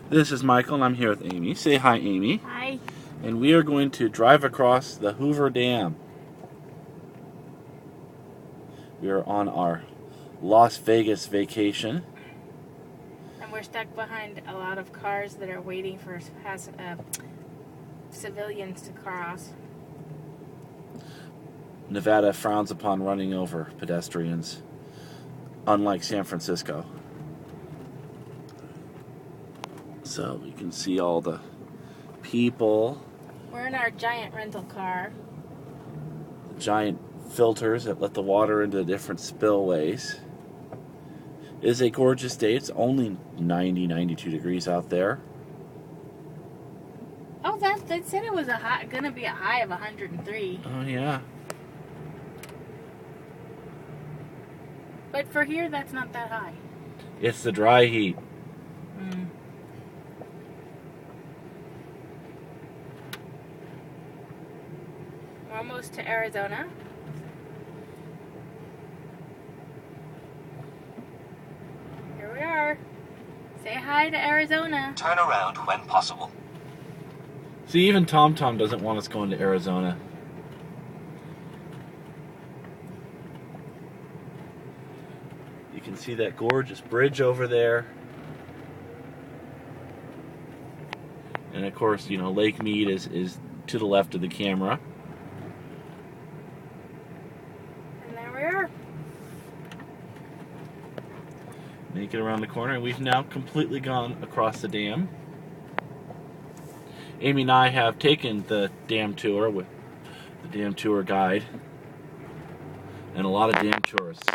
This is Michael, and I'm here with Amy. Say hi, Amy. Hi. And we are going to drive across the Hoover Dam. We are on our Las Vegas vacation. And we're stuck behind a lot of cars that are waiting for civilians to cross. Nevada frowns upon running over pedestrians, unlike San Francisco. So you can see all the people. We're in our giant rental car. The giant filters that let the water into different spillways. It is a gorgeous day. It's only 92 degrees out there. Oh, they said it was gonna be a high of 103. Oh, yeah. But for here, that's not that high. It's the dry heat. We're almost to Arizona. Here we are. Say hi to Arizona. Turn around when possible. See, even TomTom doesn't want us going to Arizona. You can see that gorgeous bridge over there. And of course, you know, Lake Mead is to the left of the camera. And there we are. Make it around the corner, and we've now completely gone across the dam. Amy and I have taken the dam tour with the dam tour guide and a lot of dam tourists.